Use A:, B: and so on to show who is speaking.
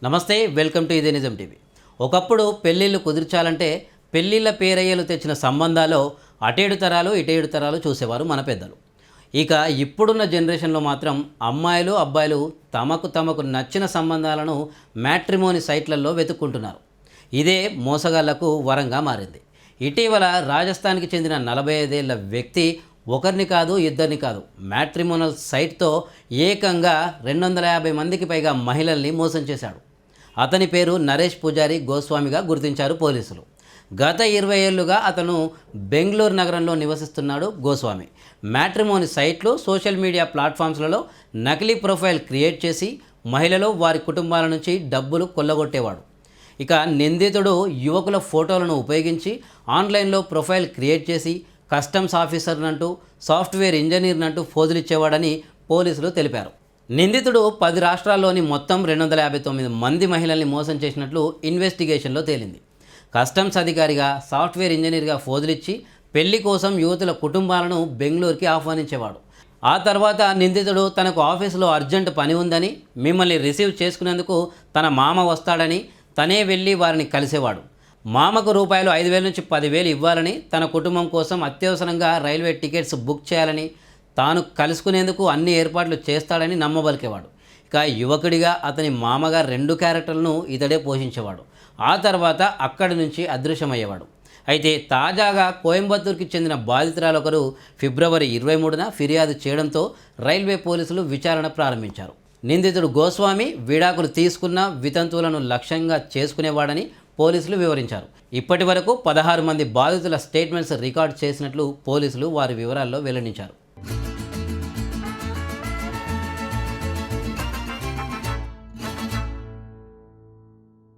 A: నమస్తే, welcome to ఇదే నిజం టీవీ. ఒకప్పుడు పెళ్ళిళ్ళు కుదిర్చాలంటే పెళ్ళిళ్ళ పేరయ్యలు తెచ్చిన సంబంధాలు అటేడు తరాలు ఇటేడు తరాలు చూసేవారు మన పెద్దలు. ఇక ఇప్పుడున్న జనరేషన్లో మాత్రం అమ్మాయిలు అబ్బాయిలు తమకు నచ్చిన సంబంధాలను మ్యాట్రిమోని సైట్లలో వెతుక్కుంటున్నారు. ఇదే మోసగాళ్లకు వరంగా మారింది. ఇటీవల రాజస్థాన్కి చెందిన 45 ఏళ్ల వ్యక్తి ఒకరిని కాదు ఇద్దరిని కాదు మ్యాట్రిమోనల్ సైట్తో ఏకంగా 250 మందికి పైగా మహిళల్ని మోసం చేశాడు. అతని పేరు నరేష్ పూజారి గోస్వామిగా గుర్తించారు పోలీసులు. గత 20 ఏళ్లుగా అతను బెంగళూరు నగరంలో నివసిస్తున్నాడు గోస్వామి. మ్యాట్రిమోని సైట్లు, సోషల్ మీడియా ప్లాట్ఫామ్స్లలో నకిలీ ప్రొఫైల్ క్రియేట్ చేసి మహిళలు వారి కుటుంబాల నుంచి డబ్బులు కొల్లగొట్టేవాడు. ఇక నిందితుడు యువకుల ఫోటోలను ఉపయోగించి ఆన్లైన్లో ప్రొఫైల్ క్రియేట్ చేసి కస్టమ్స్ ఆఫీసర్నంటూ సాఫ్ట్వేర్ ఇంజనీర్నంటూ ఫోజులిచ్చేవాడని పోలీసులు తెలిపారు. నిందితుడు 10 రాష్ట్రాల్లోని మొత్తం 259 మంది మహిళల్ని మోసం చేసినట్లు ఇన్వెస్టిగేషన్లో తేలింది. కస్టమ్స్ అధికారిగా, సాఫ్ట్వేర్ ఇంజనీర్గా ఫోజులిచ్చి పెళ్లి కోసం యువతుల కుటుంబాలను బెంగళూరుకి ఆహ్వానించేవాడు. ఆ తర్వాత నిందితుడు తనకు ఆఫీసులో అర్జెంట్ పని ఉందని, మిమ్మల్ని రిసీవ్ చేసుకునేందుకు తన మామ వస్తాడని తనే వెళ్ళి వారిని కలిసేవాడు. మామకు రూపాయలు 5,000 నుంచి 10,000 ఇవ్వాలని, తన కుటుంబం కోసం అత్యవసరంగా రైల్వే టికెట్స్ బుక్ చేయాలని, తాను కలుసుకునేందుకు అన్ని ఏర్పాట్లు చేస్తాడని నమ్మబలికేవాడు. ఇక యువకుడిగా అతని మామగా 2 క్యారెక్టర్లను ఇతడే పోషించేవాడు. ఆ తర్వాత అక్కడి నుంచి అదృశ్యమయ్యేవాడు. అయితే తాజాగా కోయంబత్తూరుకి చెందిన బాధితురాలొకరు ఫిబ్రవరి 23న ఫిర్యాదు చేయడంతో రైల్వే పోలీసులు విచారణ ప్రారంభించారు. నిందితుడు గోస్వామి విడాకులు తీసుకున్న వితంతువులను లక్ష్యంగా చేసుకునేవాడని పోలీసులు వివరించారు. ఇప్పటి వరకు 16 మంది బాధితుల స్టేట్మెంట్స్ రికార్డ్ చేసినట్లు పోలీసులు వారి వివరాల్లో వెల్లడించారు.